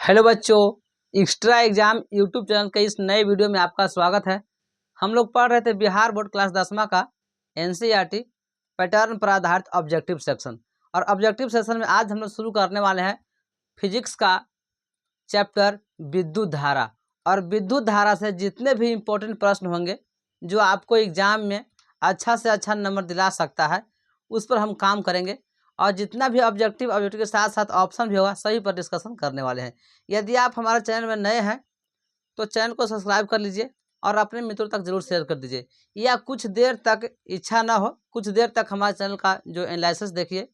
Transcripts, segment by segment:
Hello बच्चों, extra exam YouTube channel के इस नए वीडियो में आपका स्वागत है। हम लोग पढ़ रहे थे बिहार बोर्ड क्लास 10वां का एनसीईआरटी पैटर्न पर आधारित ऑब्जेक्टिव सेक्शन। और ऑब्जेक्टिव सेक्शन में आज हम लोग शुरू करने वाले हैं फिजिक्स का चैप्टर विद्युत धारा। और विद्युत धारा से जितने भी इम्पोर्टेंट प्रश्न होंगे जो आपको एग्जाम में अच्छा से अच्छा नंबर दिला सकता है, उस पर हम काम करेंगे। और जितना भी ऑब्जेक्टिव के साथ साथ ऑप्शन भी होगा, सभी पर डिस्कशन करने वाले हैं। यदि आप हमारे चैनल में नए हैं तो चैनल को सब्सक्राइब कर लीजिए और अपने मित्रों तक जरूर शेयर कर दीजिए, या कुछ देर तक इच्छा ना हो, कुछ देर तक हमारे चैनल का जो एनालिसिस देखिए,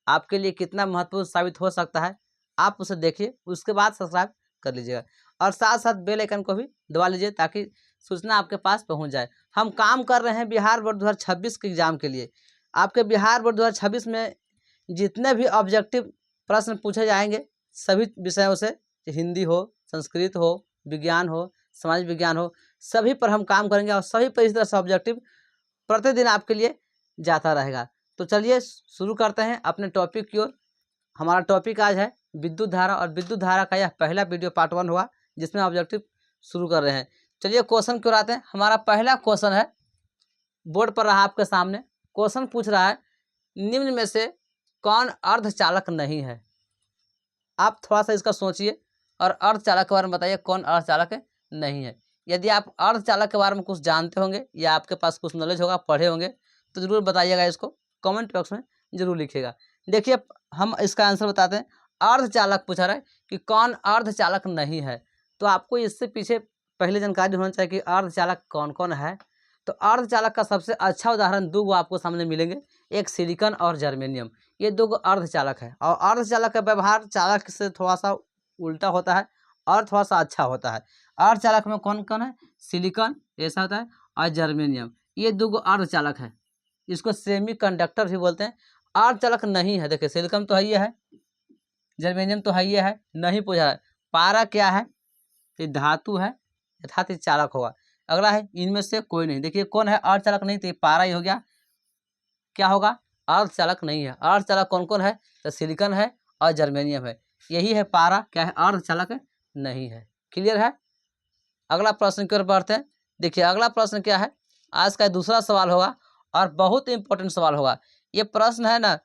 आपके लिए कितना महत्वपूर्ण साबित हो सकता है, आप उसे देखिए, उसके बाद सब्सक्राइब कर लीजिएगा। और साथ साथ बेल आइकन को भी दबा लीजिए ताकि सूचना आपके पास पहुंच जाए। हम काम कर रहे हैं बिहार बोर्ड 2026 के एग्जाम के लिए। आपके बिहार बोर्ड 2026 में जितने भी ऑब्जेक्टिव प्रश्न पूछे जाएंगे सभी विषयों से, हिंदी हो, संस्कृत हो, विज्ञान हो, समाज विज्ञान हो, सभी पर हम काम करेंगे और सभी पर इस तरह से ऑब्जेक्टिव प्रतिदिन आपके लिए जाता रहेगा। तो चलिए शुरू करते हैं अपने टॉपिक की ओर। हमारा टॉपिक आज है विद्युत धारा, और विद्युत धारा का यह पहला वीडियो पार्ट 1 हुआ जिसमें ऑब्जेक्टिव शुरू कर रहे हैं। चलिए क्वेश्चन की ओर आते हैं। हमारा पहला क्वेश्चन है, बोर्ड पर रहा आपके सामने। क्वेश्चन पूछ रहा है, निम्न में से कौन अर्धचालक नहीं है? आप थोड़ा सा इसका सोचिए और अर्धचालक के बारे में बताइए कौन अर्धचालक नहीं है। यदि आप अर्धचालक के बारे में कुछ जानते होंगे या आपके पास कुछ नॉलेज होगा, पढ़े होंगे, तो जरूर बताइएगा, इसको कमेंट बॉक्स में जरूर लिखिएगा। देखिए हम इसका आंसर बताते हैं। अर्धचालक पूछा रहा है कि कौन अर्धचालक नहीं है, तो आपको इससे पीछे पहले जानकारी होना चाहिए कि अर्धचालक कौन कौन है। तो अर्धचालक का सबसे अच्छा उदाहरण दो आपको सामने मिलेंगे, एक सिलिकॉन और जर्मेनियम। ये दो अर्धचालक है, और अर्धचालक का व्यवहार चालक से थोड़ा सा उल्टा होता है और थोड़ा सा अच्छा होता है। अर्धचालक में कौन कौन है? सिलिकॉन ऐसा होता है, और जर्मेनियम, ये दो अर्धचालक है। इसको सेमी कंडक्टर भी बोलते हैं। अर्धचालक नहीं है। देखिए सिलिकॉन तो है, जर्मेनियम तो है, नहीं पूछा है। पारा क्या है? ये धातु है, अर्थात ये चालक होगा। अगला है, इनमें से कोई नहीं। देखिए कौन है अर्धचालक नहीं? तो ये पारा ही हो गया। क्या होगा? अर्धचालक नहीं है। अर्धचालक कौन कौन है? तो सिलिकॉन है और जर्मेनियम है, यही है पारा। क्या है? अर्धचालक नहीं है। क्लियर है? अगला प्रश्न की ओर बढ़ते हैं। देखिए अगला प्रश्न क्या है, आज का दूसरा सवाल होगा और बहुत इंपॉर्टेंट सवाल होगा। ये प्रश्न है ना,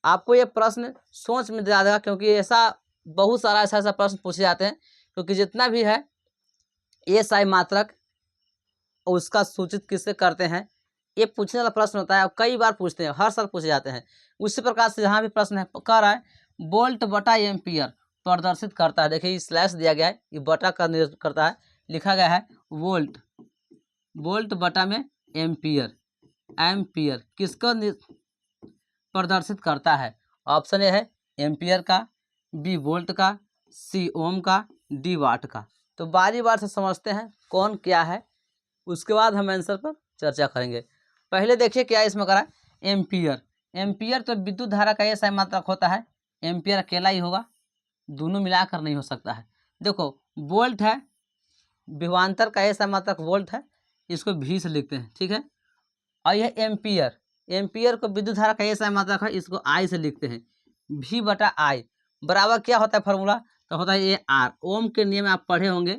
आपको ये प्रश्न सोच में दिला देगा, क्योंकि ऐसा बहुत सारा ऐसा प्रश्न पूछे जाते हैं। क्योंकि जितना भी है एसआई मात्रक, उसका सूचित किससे करते हैं, ये पूछने वाला प्रश्न होता है और कई बार पूछते हैं, हर साल पूछे जाते हैं। उसी प्रकार से यहाँ भी प्रश्न है, कह रहा है वोल्ट बटा एम्पियर प्रदर्शित करता है। देखिए स्लैश दिया गया है, ये बटा का निर्देश करता है, लिखा गया है वोल्ट, वोल्ट बटा में एम्पियर, एम्पियर किसको प्रदर्शित करता है? ऑप्शन ए है एम्पियर का, बी वोल्ट का, सी ओम का, डी वाट का। तो बारी बार से समझते हैं कौन क्या है, उसके बाद हम आंसर पर चर्चा करेंगे। पहले देखिए क्या इसमें करा है, एम्पियर। एम्पियर तो विद्युत धारा का ऐसा मात्रक होता है, एम्पियर अकेला ही होगा, दोनों मिलाकर नहीं हो सकता है। देखो वोल्ट है, विभवांतर का ऐसा मात्रक वोल्ट है, इसको भी से लिखते हैं, ठीक है। और यह एम्पियर, एम्पियर को विद्युत धारा का ऐसा मात्रक है, इसको आई से लिखते हैं, भी बटा आई बराबर क्या होता है फॉर्मूला? तो होता है ये आर। ओम के नियम में आप पढ़े होंगे,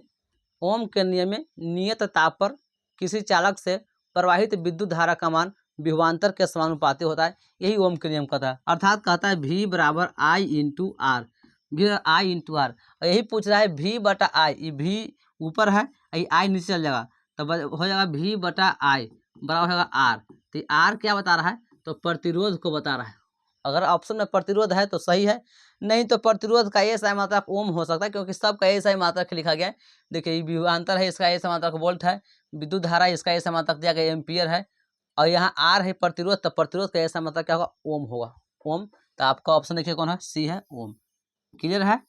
ओम के नियम में नियत ताप पर किसी चालक से प्रवाहित विद्युत धारा का मान विभवांतर के समानुपाती होता है, यही ओम के नियम कहता है। अर्थात कहता है V बराबर आई इंटू आर, भी आई इंटू आर। और यही पूछ रहा है V बटा आई, ये V ऊपर है, ये आई नीचे चल जाएगा, तब हो जाएगा V बटा आई बराबर होगा आर। तो आर क्या बता रहा है? तो प्रतिरोध को बता रहा है। अगर ऑप्शन में प्रतिरोध है तो सही है, नहीं तो प्रतिरोध का ऐसा मात्रक ओम हो सकता है, क्योंकि सबका ऐसा मात्रक लिखा गया है। देखिए विभवांतर है, इसका ऐसा मात्रक वोल्ट है, विद्युत धारा इसका ऐसा मात्रक दिया गया एम्पियर है, और यहाँ आर है प्रतिरोध, तो प्रतिरोध का ऐसा मात्रक क्या होगा? ओम होगा, ओम। तो आपका ऑप्शन देखिए कौन है? सी है, ओम। क्लियर है?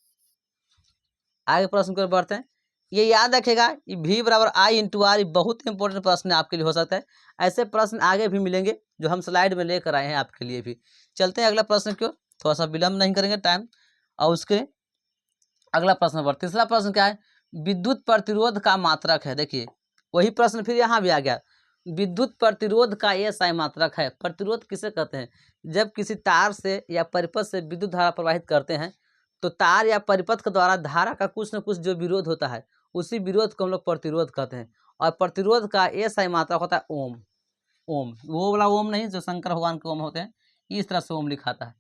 आगे प्रश्न को बढ़ते हैं। ये याद रखेगा, ये V बराबर आई इंटू आर, बहुत इंपॉर्टेंट प्रश्न आपके लिए हो सकता है। ऐसे प्रश्न आगे भी मिलेंगे जो हम स्लाइड में लेकर आए हैं आपके लिए भी। चलते हैं अगला प्रश्न की ओर, थोड़ा सा विलम्ब नहीं करेंगे टाइम। और उसके अगला प्रश्न पर, तीसरा प्रश्न क्या है? विद्युत प्रतिरोध का मात्रक है। देखिए वही प्रश्न फिर यहाँ भी आ गया, विद्युत प्रतिरोध का एएसआई मात्रक है। प्रतिरोध किसे कहते हैं? जब किसी तार से या परिपथ से विद्युत धारा प्रवाहित करते हैं तो तार या परिपथ के द्वारा धारा का कुछ न कुछ जो विरोध होता है उसी विरोध को हम लोग प्रतिरोध कहते हैं। और प्रतिरोध का एएसआई मात्रक होता है ओम। ओम, वो वाला ओम नहीं जो शंकर भगवान के ओम होते हैं, इस तरह से ओम लिखा आता है,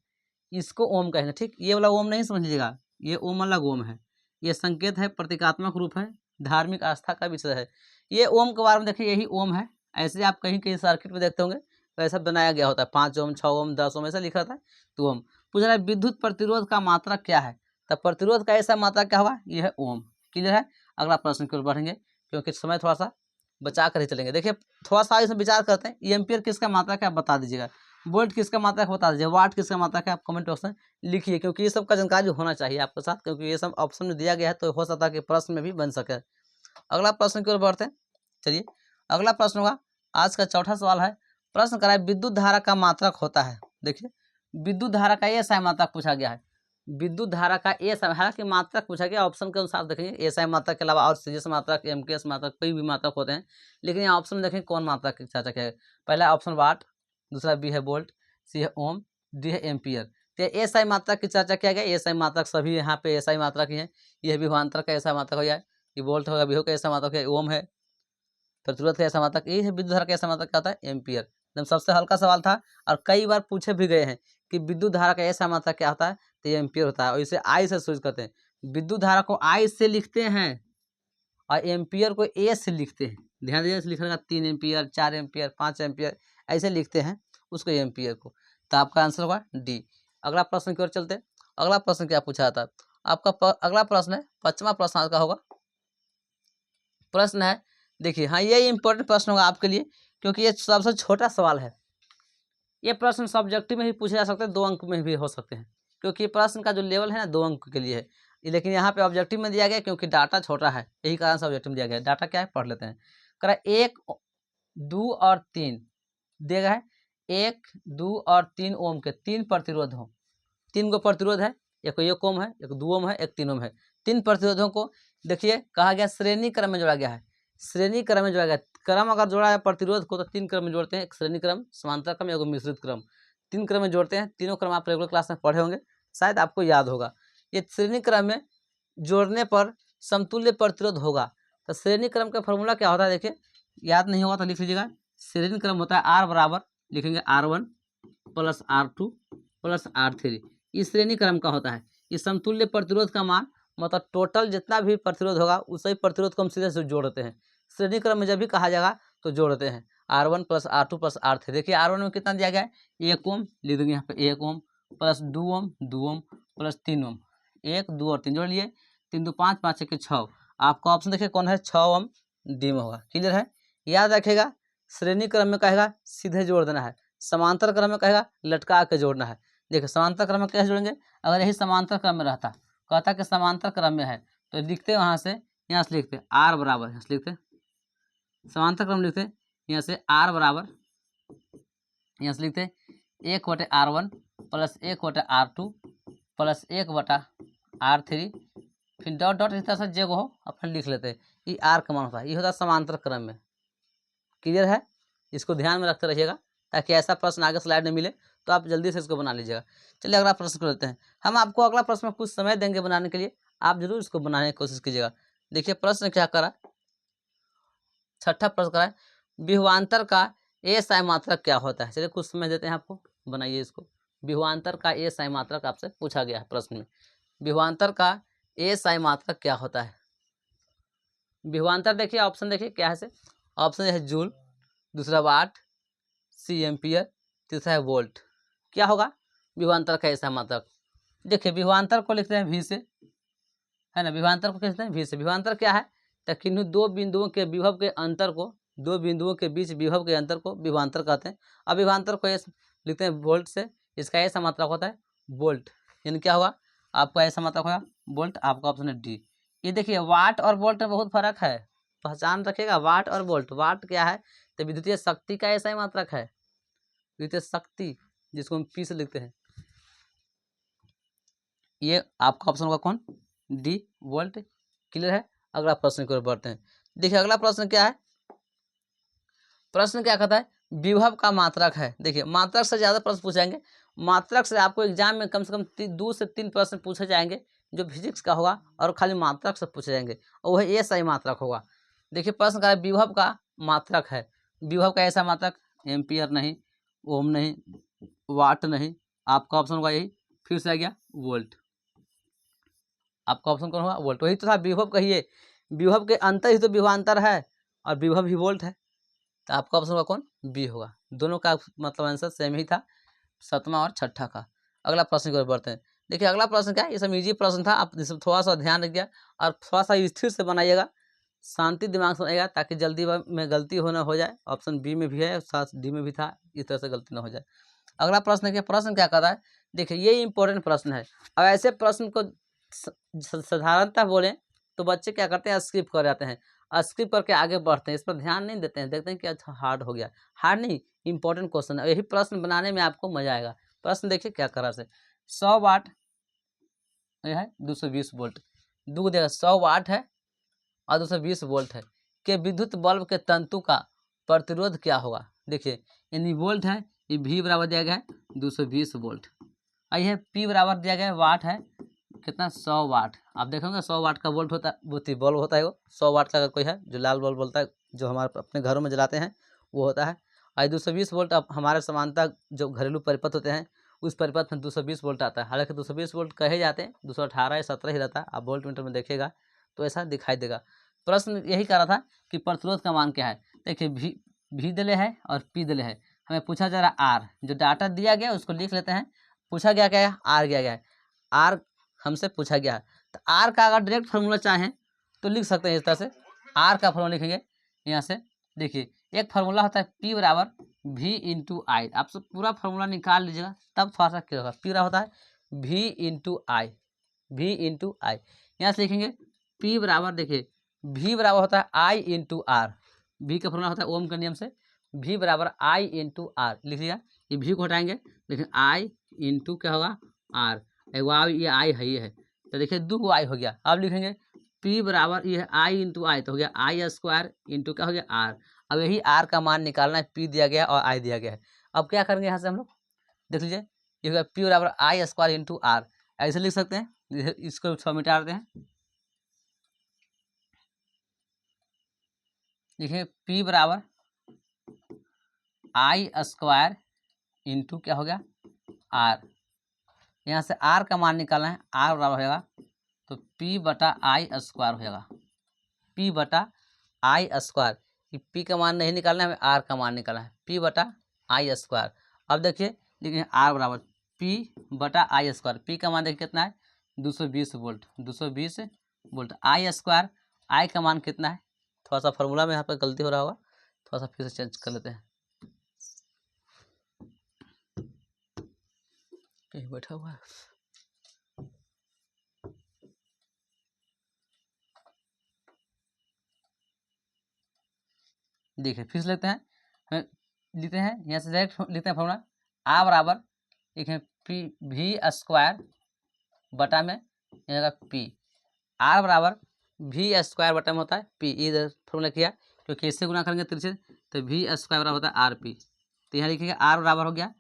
इसको ओम कहेंगे। ठीक, ये वाला ओम नहीं समझ लीजिएगा, ये ओम अलग ओम है, ये संकेत है, प्रतीकात्मक रूप है, धार्मिक आस्था का विषय है। ये ओम के बारे में देखिए, यही ओम है। ऐसे आप कहीं कहीं सर्किट में देखते होंगे वैसा बनाया गया होता है, 5 ओम, 6 ओम, 10 ओम ऐसा लिखा रहता है। तो ओम पूछ रहा है विद्युत प्रतिरोध का मात्रा क्या है, तब प्रतिरोध का ऐसा मात्रा क्या होगा, ये है ओम। क्लियर है? अगला प्रश्न की ओर बढ़ेंगे क्योंकि समय थोड़ा सा बचा कर ही चलेंगे। देखिए थोड़ा सा इसमें विचार करते हैं, एम्पियर किसका मात्रा क्या बता दीजिएगा, वोल्ट किसका मात्रा बता दीजिए, वाट किसका मात्रा क्या, आप कमेंट बॉक्स में लिखिए, क्योंकि ये सब का जानकारी होना चाहिए आपके साथ, क्योंकि ये सब ऑप्शन में दिया गया है तो हो सकता है कि प्रश्न में भी बन सके। अगला प्रश्न की ओर बढ़ते हैं। चलिए अगला प्रश्न होगा, आज का चौथा सवाल है। प्रश्न करा है विद्युत धारा का मात्रक होता है। देखिए विद्युत धारा का एएसआई मात्रक पूछा गया है। विद्युत धारा का एएसआई, हालांकि मात्रक पूछा गया, ऑप्शन के अनुसार देखेंगे एएसआई मात्रक के अलावा और सीजीएस मात्रक, एमकेएस मात्रक, कोई भी मात्रक होते हैं, लेकिन यहाँ ऑप्शन में देखें कौन मात्रक की चर्चा किया है। पहला ऑप्शन वाट, दूसरा बी है वोल्ट, सी है ओम, डी है एम्पियर। तो एएसआई मात्रक की चर्चा किया गया। एएसआई मात्रक सभी यहाँ पे एएसआई मात्रक ही है। यह विभवांतर का एएसआई मात्रक हो जाए, ये वोल्ट होगा, विभव का एएसआई मात्रक है, ओम है, प्रतिरोध का एएसआई मात्रक, ये है विद्युत धारा का एएसआई मात्रक क्या होता है, एम्पियर। एकदम सबसे हल्का सवाल था और कई बार पूछे भी गए हैं कि विद्युत धारा का एएसआई मात्रक क्या होता है, तो ये एम्पियर होता है। और इसे आई से सूचित करते हैं। विद्युत धारा को आई से लिखते हैं और एम्पियर को ए से लिखते हैं। ध्यान दीजिए, लिखने का 3 एम्पियर, 4 एम्पियर, 5 एम्पियर ऐसे लिखते हैं उसको एम्पियर को। तो आपका आंसर होगा डी। अगला प्रश्न की ओर चलते हैं। अगला प्रश्न क्या पूछा था आपका? अगला प्रश्न है, 5वां प्रश्न आपका होगा। प्रश्न है, देखिए, हाँ ये इंपॉर्टेंट प्रश्न होगा आपके लिए क्योंकि ये सबसे छोटा सवाल है। ये प्रश्न सब्जेक्टिव में भी पूछे जा सकते हैं, 2 अंक में भी हो सकते हैं, क्योंकि प्रश्न का जो लेवल है ना 2 अंक के लिए है। लेकिन यहाँ पे ऑब्जेक्टिव में दिया गया क्योंकि डाटा छोटा है, यही कारण से ऑब्जेक्टिव में दिया गया है। डाटा क्या है पढ़ लेते हैं। करा 1, 2 और 3 दिया गया है। 1, 2 और 3 ओम के 3 प्रतिरोध हो, 3 गो प्रतिरोध है, एक ओम है, एक 2 ओम है, एक 3 ओम है। 3 प्रतिरोधों को देखिए कहा गया श्रेणी क्रम में जोड़ा गया है। श्रेणी क्रम में जोड़ा गया, क्रम अगर जोड़ा है प्रतिरोध को तो 3 क्रम में जोड़ते हैं, एक श्रेणी क्रम, समांतर क्रम, एक मिश्रित क्रम। 3 क्रम में जोड़ते हैं। तीनों क्रम आप रेगुलर क्लास में पढ़े होंगे, शायद आपको याद होगा। ये श्रेणी क्रम में जोड़ने पर समतुल्य प्रतिरोध होगा। तो श्रेणी क्रम का फॉर्मूला क्या होता है, देखिए याद नहीं होगा तो लिख लीजिएगा। श्रेणी क्रम होता है आर बराबर, लिखेंगे R1 plus R2 plus R3, इस श्रेणी क्रम का होता है। इस समतुल्य प्रतिरोध का मान मतलब टोटल जितना भी प्रतिरोध होगा उसी प्रतिरोध को हम सीधे से जोड़ते हैं। श्रेणी क्रम में जब भी कहा जाएगा तो जोड़ते हैं R1 plus R2 plus R3। देखिए R1 में कितना दिया गया है, 1 ओम, लिख देंगे यहाँ पे 1 ओम प्लस 2 ओम, 2 ओम प्लस 3 ओम, 1, 2 और 3 जोड़ लिए, 3 2 5, 5 1 6। आपका ऑप्शन देखिए कौन है, 6 ओम डी में होगा। क्लियर है? याद रखेगा, श्रेणी क्रम में कहेगा सीधे जोड़ देना है, समांतर क्रम में कहेगा लटका के जोड़ना है। देखिए समांतर क्रम में कैसे जोड़ेंगे, अगर यही समांतर क्रम में रहता, कहता कि समांतर क्रम में है तो लिखते वहाँ से, यहाँ से लिखते आर बराबर, यहाँ से लिखते समांतर क्रम लिखते, यहाँ से आर बराबर, यहाँ से लिखते 1/R1 plus 1/R2 plus 1/R3, फिर डॉट डॉट इस तरह से जे को हो अपन लिख लेते हैं। ये आर का मान होता है, ये होता है समांतर क्रम में। क्लियर है? इसको ध्यान में रखते रहिएगा ताकि ऐसा प्रश्न आगे स्लाइड में मिले तो आप जल्दी से इसको बना लीजिएगा। चलिए अगला प्रश्न कर लेते हैं। हम आपको अगला प्रश्न में कुछ समय देंगे बनाने के लिए, आप जरूर इसको बनाने की कोशिश कीजिएगा। देखिए प्रश्न क्या करा, 6ठा प्रश्न करा है, विभवांतर का एएसआई मात्रक क्या होता है। चलिए कुछ समय देते हैं आपको, बनाइए इसको। विभवांतर का एएसआई मात्रक आपसे पूछा गया है प्रश्न में। विभवांतर का एएसआई मात्रक क्या होता है। विभवांतर देखिए, ऑप्शन देखिए क्या है, ऑप्शन है जूल, दूसरा वाट, सी एम्पियर, तीसरा है वोल्ट। क्या होगा विभवांतर का एएसआई मात्रक? देखिए विभवांतर को लिखते हैं वी से, है ना, विभवांतर को कहते हैं वी से। विभवांतर क्या है, तो किन्हीं 2 बिंदुओं के विभव के अंतर को, 2 बिंदुओं के बीच विभव के अंतर को विभवांतर कहते हैं। अब विभवांतर को लिखते हैं वोल्ट से, इसका ऐसा मात्रक होता है वोल्ट, यानी क्या होगा आपका ऐसा मात्रक होगा वोल्ट। आपका ऑप्शन है डी। ये देखिए वाट और वोल्ट में बहुत फर्क है, पहचान रखिएगा वाट और वोल्ट। वाट क्या है, तो विद्युतीय शक्ति का ऐसा ही मात्रक है, विद्युतीय शक्ति जिसको हम पी से लिखते हैं। ये आपका ऑप्शन होगा कौन, डी, वोल्ट। क्लियर है? अगला प्रश्न की ओर बढ़ते हैं। देखिए अगला प्रश्न क्या है, प्रश्न क्या कहता है, विभव का मात्रक है। देखिए मात्रक से ज़्यादा प्रश्न पूछेंगे, मात्रक से आपको एग्जाम में कम से कम 2 से 3 प्रश्न पूछे जाएंगे जो फिजिक्स का होगा और खाली मात्रक से पूछे जाएंगे और वह ये सही मात्रक होगा। देखिए प्रश्न का विभव का मात्रक है, विभव का ऐसा मात्रक, एम्पियर नहीं, ओम नहीं, वाट नहीं, आपका ऑप्शन होगा यही, फिर से आ गया वोल्ट, आपका ऑप्शन कौन होगा, वोल्ट। वही तो था विभव, कहिए विभव के अंतर ही तो विभवांतर है और विभव ही वोल्ट है, तो आपका ऑप्शन होगा कौन, बी होगा। दोनों का मतलब आंसर सेम ही था, 7वां और 6ठा का। अगला प्रश्न की ओर बढ़ते हैं। देखिए अगला प्रश्न क्या है, ये सब इजी प्रश्न था, आप इसमें थोड़ा सा ध्यान रखिएगा और थोड़ा सा स्थिर से बनाइएगा, शांति दिमाग से बनाइएगा ताकि जल्दी में गलती हो जाए। ऑप्शन बी में भी है, साथ डी में भी था, इस तरह से गलती ना हो जाए। अगला प्रश्न है, प्रश्न क्या कहता है, देखिए ये इंपॉर्टेंट प्रश्न है। अब ऐसे प्रश्न को साधारणतः बोले तो बच्चे क्या करते हैं, स्किप कर जाते हैं, स्किप करके आगे बढ़ते हैं, इस पर ध्यान नहीं देते हैं, देखते हैं कि अच्छा हार्ड हो गया। हार्ड नहीं, इंपॉर्टेंट क्वेश्चन है, यही प्रश्न बनाने में आपको मजा आएगा। प्रश्न देखिए क्या करा से, 100 वाट यह है 220 वोल्ट, दो देगा 100 वाट है और 220 वोल्ट है कि विद्युत बल्ब के तंतु का प्रतिरोध क्या होगा। देखिए यानी वोल्ट है, ये भी बराबर दिया गया है 220 वोल्ट, और यह पी बराबर दिया गया है, वाट है कितना, 100 वाट। आप देखोगे 100 वाट का वोल्ट होता है, बल्ब होता है वो 100 वाट का, अगर कोई है जो लाल बल्ब बोलता है जो हमारे अपने घरों में जलाते हैं वो होता है। और 220 वोल्ट अब हमारे समानता जो घरेलू परिपथ होते हैं उस परिपथ में 220 वोल्ट आता है। हालांकि 220 वोल्ट कहे जाते हैं, 218 या 17 ही रहता है, आप वोल्ट मीटर में देखिएगा तो ऐसा दिखाई देगा। प्रश्न यही कह रहा था कि प्रतिरोध का मान क्या है। देखिए भी दिले है और पी दिले है, हमें पूछा जा रहा आर, जो डाटा दिया गया उसको लिख लेते हैं, पूछा गया क्या है, आर दिया गया है, आर हमसे पूछा गया है। तो आर का अगर डायरेक्ट फार्मूला चाहें तो लिख सकते हैं इस तरह से, आर का फार्मूला लिखेंगे यहाँ से। देखिए एक फार्मूला होता है पी बराबर वी इंटू आई, आप सब पूरा फार्मूला निकाल लीजिएगा तब थोड़ा सा क्लियर होगा। पी बराबर होता है V into I, V into I, यहाँ से लिखेंगे पी बराबर, देखिए वी बराबर होता है आई इंटू आर, वी का फार्मूला होता है ओम के नियम से, वी बराबर आई इंटू आर लिख लिया। ये वी को हटाएंगे, लेकिन आई इंटू क्या होगा आर, एक आई, ये आई है, ये है, तो देखिए 2 आई हो गया। अब लिखेंगे P बराबर ये है आई इंटू आई, तो हो गया आई स्क्वायर इंटू क्या हो गया आर। अब यही आर का मान निकालना है, P दिया गया और आई दिया गया है। अब क्या करेंगे यहाँ से हम लोग, देख लीजिए ये हो गया P बराबर आई स्क्वायर इंटू आर, ऐसे लिख सकते हैं, इसको 6 मिटा देते हैं। देखिए P बराबर आई स्क्वायर इंटू क्या हो गया आर, यहाँ से आर का मान निकालना है, आर बराबर होगा तो P बटा आई स्क्वायर होगा, P बटा आई स्क्वायर, P का मान नहीं निकालना है, हमें आर का मान निकालना है, P बटा आई स्क्वायर। अब देखिए लिखेंगे आर बराबर P बटा आई स्क्वायर, P का मान देखिए कितना है 220 वोल्ट, 220 वोल्ट, आई स्क्वायर, आई का मान कितना है, थोड़ा सा फार्मूला में यहाँ पर गलती हो रहा होगा, थोड़ा सा फिर से चेंज कर लेते हैं, कहीं बैठा हुआ है। देखिए फिर से लेते हैं, हमें लिखते हैं यहाँ से डायरेक्ट लिखते हैं फॉर्मूला, आ बराबर लिखें पी वी स्क्वायर बटा में यहाँ पी, आर बराबर वी स्क्वायर बटा में होता है पी, इधर फॉर्मूला किया क्योंकि इससे गुना करेंगे तिरछे तो वी स्क्वायर बराबर होता है आर पी, तो यहाँ लिखिएगा आर बराबर हो गया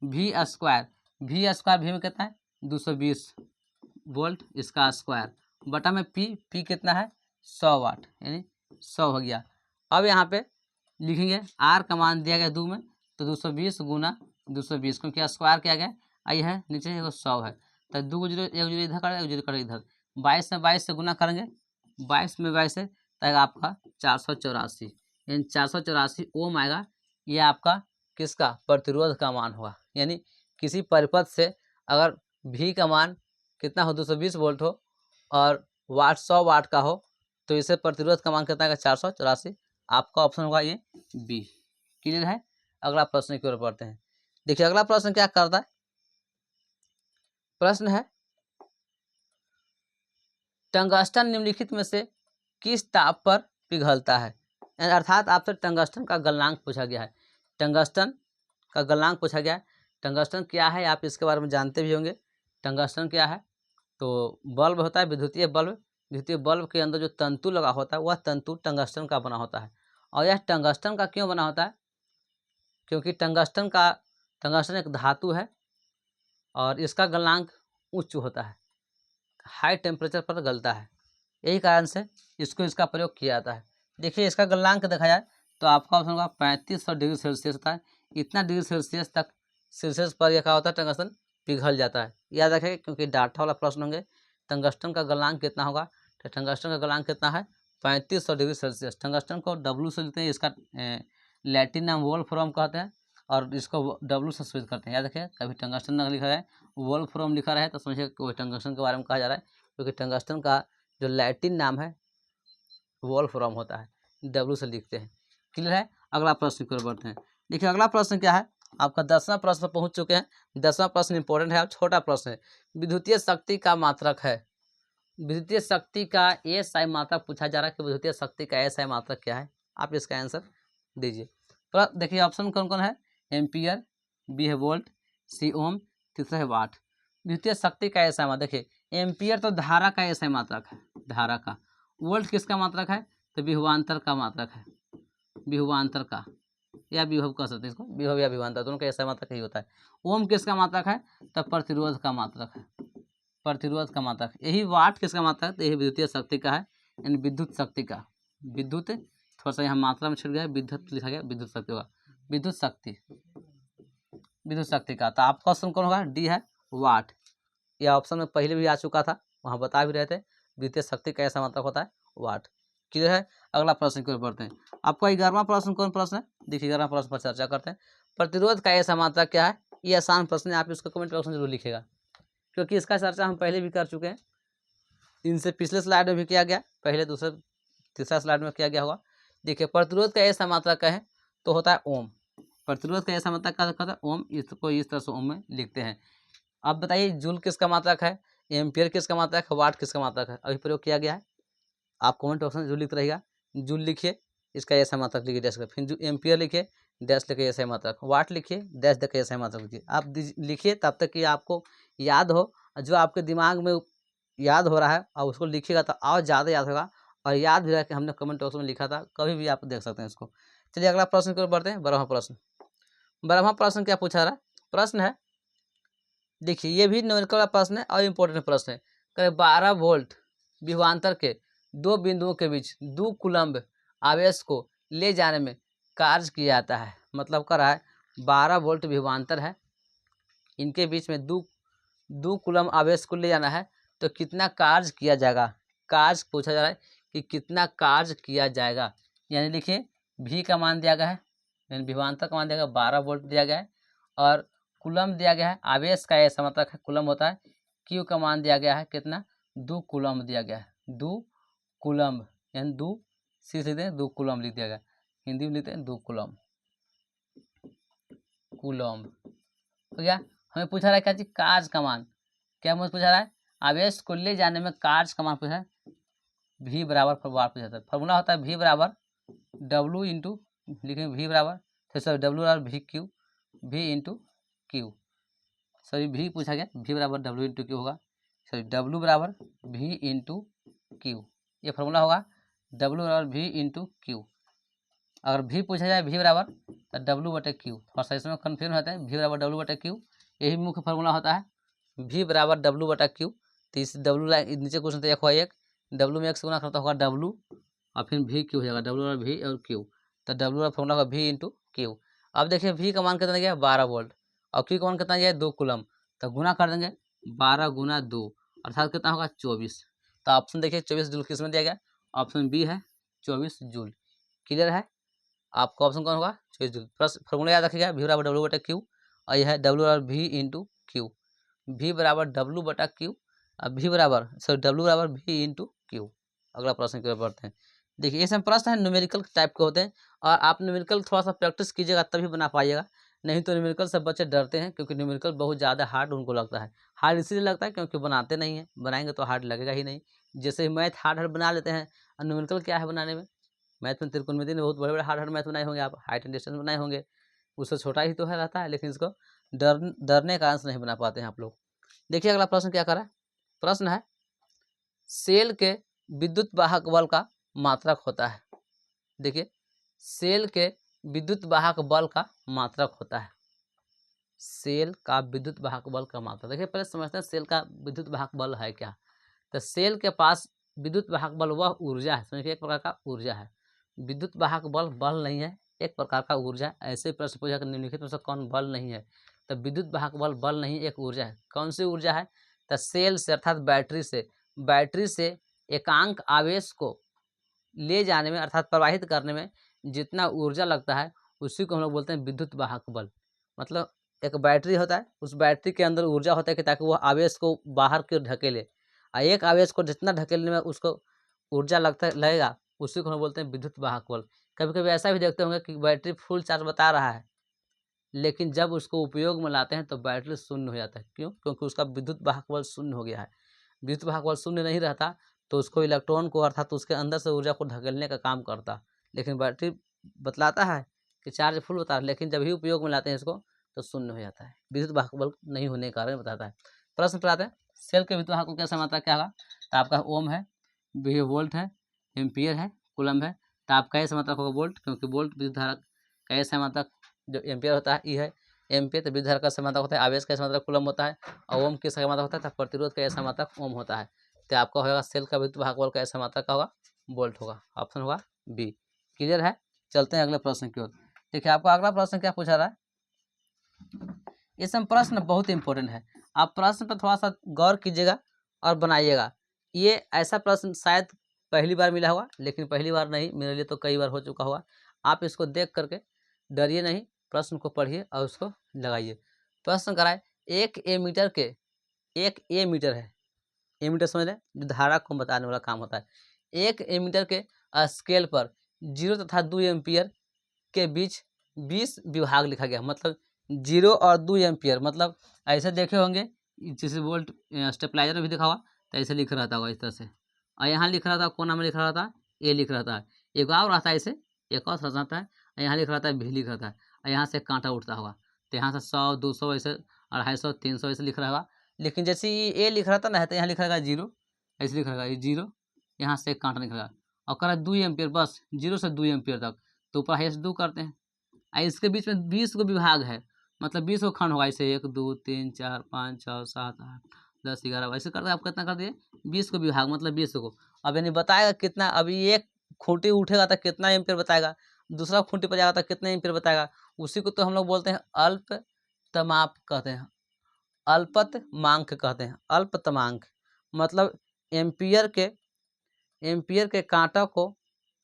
V square, V square V में कितना है 220 वोल्ट, इसका स्क्वायर बटा में पी कितना है 100 वाट, यानी 100 हो गया। अब यहाँ पे लिखेंगे आर का मान दिया गया 2 में, तो 220 गुना 220, क्योंकि स्क्वायर किया गया आई है नीचे 100 है, तो 2 जीरो, 1 जीरो इधर करेगा, 1 जीरो करेगा इधर, 22 में 22 से गुना करेंगे, 22 में 22 से तक आपका 484, यानी 484 ओम आएगा। ये आपका किसका प्रतिरोध का मान होगा, यानी किसी परिपथ से अगर भी का मान कितना हो 220 वोल्ट हो और वाट 100 वाट का हो तो इसे प्रतिरोध का मान कितना है 484, आपका ऑप्शन होगा ये बी। क्लियर है। अगला प्रश्न की ओर पढ़ते हैं। देखिए अगला प्रश्न क्या करता है, प्रश्न है टंगस्टन निम्नलिखित में से किस ताप पर पिघलता है, अर्थात आपसे टंगस्टन का गलनांक पूछा गया है, टंगस्टन का गलनांक पूछा गया है। टंगस्टन क्या है आप इसके बारे में जानते भी होंगे, टंगस्टन क्या है, तो बल्ब होता है विद्युतीय बल्ब, विद्युतीय बल्ब के अंदर जो तंतु लगा होता है वह तंतु टंगस्टन का बना होता है। और यह टंगस्टन का क्यों बना होता है, क्योंकि टंगस्टन एक धातु है और इसका गलनांक उच्च होता है, हाई टेम्परेचर पर गलता है, यही कारण से इसको इसका प्रयोग किया जाता है। देखिए इसका गलनांक देखा जाए तो आपका ऑप्शन होगा 3500 डिग्री सेल्सियस होता है। इतना डिग्री सेल्सियस तक सेल्सियस पर यह क्या होता है, टंगस्टन पिघल जाता है। याद रखें क्योंकि डाटा वाला प्रश्न होंगे, टंगस्टन का गलनांक कितना होगा, तो टंगस्टन का गलनांक कितना है, 3500 डिग्री सेल्सियस। टंगस्टन को W से लिखते हैं, इसका लैटिन नाम वोल्फ्राम कहते हैं और इसको W से स्विच करते हैं। याद रखें कभी टंगस्टन न लिखा है, वोल्फ्राम लिखा रहे तो समझिए कि वही टंगस्टन के बारे में कहा जा रहा है, क्योंकि टंगस्टन का जो लैटिन नाम है वोल्फ्राम होता है, W से लिखते हैं। क्लियर है। अगला प्रश्न की ओर बढ़ते हैं। देखिए अगला प्रश्न क्या है, आपका 10वां प्रश्न पहुंच चुके हैं। 10वां प्रश्न इंपॉर्टेंट है, छोटा प्रश्न है। विद्युतीय शक्ति का मात्रक है। विद्युतीय शक्ति का एसआई मात्रक पूछा जा रहा है कि विद्युतीय शक्ति का एसआई मात्रक क्या है, आप इसका आंसर दीजिए। तो देखिए ऑप्शन कौन कौन है, एम्पियर, बी है वोल्ट, सी ओम, तीसरा है वाट। विद्युतीय शक्ति का एसआई मात्रक, देखिए एम्पियर तो धारा का एसआई मात्रक है, धारा का। वोल्ट किसका मात्रक है, तो विभवांतर का मात्रक है, विभवांतर का, या विभव कह सकते हैं इसको, विभव या विभवांतर दोनों का एसआई मात्रक ही होता है। ओम किसका मात्रक है, तो प्रतिरोध का मात्रक है, प्रतिरोध का मात्रक। यही वाट किसका मात्रक है, तो यही विद्युतीय शक्ति का है, यानी विद्युत शक्ति का। विद्युत थोड़ा सा यहाँ मात्रा में छिड़ गया, विद्युत लिखा गया, विद्युत शक्ति होगा, विद्युत शक्ति, विद्युत शक्ति का। तो आपका ऑप्शन कौन होगा, डी है वाट। यह ऑप्शन में पहले भी आ चुका था, वहाँ बता भी रहे थे, विद्युतीय शक्ति का ऐसा मात्रक होता है वाट। क्लियर है। अगला प्रश्न की ओर बढ़ते हैं। आपका 11वां प्रश्न कौन प्रश्न है, देखिए 11वां प्रश्न पर चर्चा करते हैं। प्रतिरोध का ऐसा मात्रक क्या है, ये आसान प्रश्न है, आप इसको कमेंट बॉक्स में जरूर लिखेगा, क्योंकि इसका चर्चा हम पहले भी कर चुके हैं। इनसे पिछले स्लाइड में भी किया गया, पहले दूसरे तीसरा स्लाइड में किया गया होगा। देखिए प्रतिरोध का ऐसा मात्रक का है तो होता है ओम। प्रतिरोध का ऐसा मात्रक का होता है ओम, इसको इस तरह से ओम में लिखते हैं। अब बताइए जूल किसका मात्रक है, एम्पियर किसका मात्रक है, वाट किसका मात्रक है, अभी प्रयोग किया गया है। आप कमेंट बॉक्स में जूल लिखते रहिएगा, जूल लिखिए, इसका ऐसा मात्रक लिखिए डैश कर, फिर एम्पियर लिखिए डैश लिखिए ऐसा मात्रक, वाट लिखिए डैश देकर ऐसा मात्रक लिखिए। आप लिखिए तब तक कि आपको याद हो, जो आपके दिमाग में याद हो रहा है और उसको लिखिएगा तो और ज़्यादा याद होगा, और याद भी रहा कि हमने कमेंट बॉक्स में लिखा था, कभी भी आप देख सकते हैं इसको। चलिए अगला प्रश्न की ओर बढ़ते हैं। 12वां प्रश्न, 12वां प्रश्न क्या पूछा रहा है, प्रश्न है देखिए ये भी न्यूमेरिकल वाला प्रश्न है और इम्पोर्टेंट प्रश्न है। करीब 12 वोल्ट विभवांतर के दो बिंदुओं के बीच 2 कूलम्ब आवेश को ले जाने में कार्य किया जाता है। मतलब कर रहा है 12 वोल्ट विभवांतर है, इनके बीच में दो कूलम्ब आवेश को ले जाना है, तो कितना कार्य किया जाएगा। कार्य पूछा जा रहा है कि कितना कार्य किया जाएगा। यानी लिखिए भी का मान दिया गया है, यानी विभवांतर का मान दिया गया 12 वोल्ट दिया गया है, और कूलम्ब दिया गया है, आवेश का ऐसा मतलब है कूलम्ब होता है। क्यू का मान दिया गया है कितना, 2 कूलम्ब दिया गया है, 2 कूलम्ब, यानी 2 सी लिखते हैं 2 कूलम्ब लिख दिया गया, हिंदी में लिखते हैं 2 कूलम्ब, कूलम्ब हो गया। हमें पूछा रहा है क्या चीज, कार्य का मान, क्या मुझे पूछा रहा है, आवेश को ले जाने में कार्य का मान पूछा है, भी बराबर वाट पूछा था। फॉर्मूला होता है भी बराबर डब्लू इंटू, लिखेंगे भी बराबर, फिर सर डब्लू बराबर भी क्यू, भी इंटू क्यू, सॉरी भी पूछा गया, भी बराबर डब्लू इंटू क्यू होगा, सॉरी डब्लू बराबर भी इंटू क्यू, ये फॉर्मूला होगा डब्लू बराबर भी इंटू क्यू। अगर भी पूछा जाए भी बराबर तो डब्लू बटे क्यू, थोड़ा सा इसमें कन्फ्यूजन होता है, भी बराबर डब्लू बटे क्यू, यही मुख्य फार्मूला होता है, भी बराबर डब्लू बटा क्यू। तो इस डब्लू लाइन नीचे क्वेश्चन तो एक हुआ एक, डब्लू में एक से गुना करता होगा डब्लू, और फिर भी क्यू हो जाएगा, डब्लू बराबर भी और क्यू, तो डब्लू का फॉर्मूला होगा भी इंटू क्यू। अब देखिए भी का मान कितना गया 12 वोल्ट, और क्यू का मान कितना गया 2 कूलम्ब, तो गुना कर देंगे 12 गुना 2 अर्थात कितना होगा 24। तो ऑप्शन देखिए 24 जूल किस में दिया गया, ऑप्शन बी है 24 जूल। क्लियर है। आपका ऑप्शन कौन होगा 24 जूल। प्लस फॉर्मूला याद रखिएगा, भी बराबर डब्लू बटा क्यू, और यह है डब्लू बराबर भी इंटू क्यू, भी बराबर डब्लू बटा क्यू, और भी बराबर सॉरी डब्लू बराबर भी इंटू क्यू। अगला प्रश्न की ओर बढ़ते हैं। देखिए ये सब प्रश्न है न्यूमेरिकल टाइप के होते हैं, और आप न्यूमेरिकल थोड़ा सा प्रैक्टिस कीजिएगा तभी बना पाइएगा, नहीं तो न्यूमेरिकल सब बच्चे डरते हैं, क्योंकि न्यूमेरिकल बहुत ज़्यादा हार्ड उनको लगता है। हार्ड इसीलिए लगता है क्योंकि बनाते नहीं हैं, बनाएंगे तो हार्ड लगेगा ही नहीं। जैसे मैथ हार्ड बना लेते हैं, और न्यूमेरिकल क्या है बनाने में, मैथ में त्रिकोणमिति में बहुत बड़े बड़े हार्ड मैथ बनाए होंगे आप, हाइट एंड डिस्टेंस बनाए होंगे, उससे छोटा ही तो है रहता है, लेकिन इसको डरने का अंश नहीं बना पाते हैं आप लोग। देखिए अगला प्रश्न क्या करा, प्रश्न है सेल के विद्युत वाहक बल का मात्रक होता है। देखिए सेल के विद्युत वाहक बल का मात्रक होता है। सेल का विद्युत वाहक बल का मात्रक, देखिए पहले समझते हैं सेल का विद्युत वाहक बल है क्या। तो सेल के पास विद्युत वाहक बल वह ऊर्जा है, समझिए एक प्रकार का ऊर्जा है। विद्युत वाहक बल बल नहीं है, एक प्रकार का ऊर्जा है। ऐसे प्रश्न पूछा कि निम्नलिखित में से कौन बल नहीं है, तो विद्युत वाहक बल बल नहीं, एक ऊर्जा है। कौन सी ऊर्जा है, तो सेल से अर्थात बैटरी से एकांक आवेश को ले जाने में अर्थात प्रवाहित करने में जितना ऊर्जा लगता है उसी को हम लोग बोलते हैं विद्युत वाहक बल। मतलब एक बैटरी होता है, उस बैटरी के अंदर ऊर्जा होता है कि ताकि वह आवेश को बाहर की ओर ढकेले, और एक आवेश को जितना ढकेलने में उसको ऊर्जा लगेगा उसी को हम बोलते हैं विद्युत वाहक बल। कभी कभी ऐसा भी देखते होंगे कि बैटरी फुल चार्ज बता रहा है, लेकिन जब उसको उपयोग में लाते हैं तो बैटरी शून्य हो जाता है। क्यों? क्योंकि उसका विद्युत वाहक बल शून्य हो गया है। विद्युत वाहक बल शून्य नहीं रहता तो उसको इलेक्ट्रॉन को अर्थात उसके अंदर से ऊर्जा को ढकेलने का काम करता, लेकिन बैटरी बतलाता है कि चार्ज फुल होता है, लेकिन जब ही उपयोग में लाते हैं इसको तो शून्य हो जाता है। विद्युत वाहक बल नहीं होने के कारण बताता है। प्रश्न पर आते हैं, सेल के विद्युत वाहक को कैसे मात्रा क्या होगा, तो आपका ओम है, वोल्ट है, एम्पियर है, कूलम्ब है। तो आपका ऐसा मात्रक होगा वोल्ट, क्योंकि वोल्ट विद्युत धारा का ऐसा मात्रक, जो एम्पियर होता है ई है एम्पियर, तो विद्युत धारा का समात्रक होता है, आवेश का समात्रक कूलम्ब होता है, और ओम किसका मात्रक होता है, तो प्रतिरोध का ऐसा मात्रक ओम होता है। तो आपका होगा सेल का विद्युत वाहक बल का ऐसा मात्रक का होगा वोल्ट होगा। ऑप्शन होगा बी। क्लियर है? चलते हैं अगले प्रश्न की ओर। देखिए आपको अगला प्रश्न क्या पूछा रहा है, इसमें प्रश्न बहुत इंपॉर्टेंट है, आप प्रश्न पर थोड़ा सा गौर कीजिएगा और बनाइएगा। ये ऐसा प्रश्न शायद पहली बार मिला होगा, लेकिन पहली बार नहीं, मेरे लिए तो कई बार हो चुका होगा। आप इसको देख करके डरिए नहीं, प्रश्न को पढ़िए और उसको लगाइए। प्रश्न कराए, एक एमीटर है, एमीटर समझ लें, जो धारा को बताने वाला काम होता है। एक एमीटर के स्केल पर 0 तथा 2 एम्पियर के बीच 20 विभाग लिखा गया। मतलब 0 और 2 एम्पियर, मतलब ऐसे देखे होंगे, जैसे वोल्ट स्टेपलाइजर में भी देखा हुआ, तो ऐसे लिख रहा था होगा इस तरह से, और यहाँ लिख रहा था, कोना में लिख रहा था ए लिख रहा था, एक और रहता है ऐसे, एक और रहता है, यहाँ लिख रहा था भी लिख रहा था, और यहाँ से कांटा उठता होगा, तो यहाँ से 100 200 ऐसे 250 300 ऐसे लिख रहा होगा। लेकिन जैसे ये ए लिख रहा था ना, तो यहाँ लिख रहेगा 0, ऐसे लिख रहेगा ये 0, यहाँ से कांटा निकलेगा, और कह रहा है 2 एम्पियर, बस 0 से 2 एम्पियर तक, तो ऊपर हाइस्ट 2 करते हैं, इसके बीच में 20 को विभाग है, मतलब 20 को खंड होगा, ऐसे 1 2 3 4 5 6 7 8 10 11, ऐसे करते आप कितना कर दिए 20 को विभाग, मतलब 20 को। अब यानी बताएगा कितना, अभी एक खूंटी उठेगा तो कितना एम्पियर बताएगा, दूसरा खूंटी पर जाएगा तो कितना एम्पियर बताएगा, उसी को तो हम लोग बोलते हैं अल्पतमांक कहते हैं, अल्पतमांक कहते हैं, अल्पतमांक। मतलब एम्पियर के कांटा को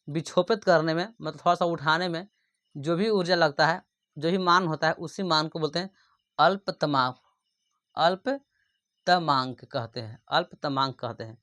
विक्षोपित करने में, मतलब थोड़ा सा उठाने में जो भी ऊर्जा लगता है, जो भी मान होता है, उसी मान को बोलते हैं अल्पतमांक कहते हैं, अल्पतमांक कहते हैं।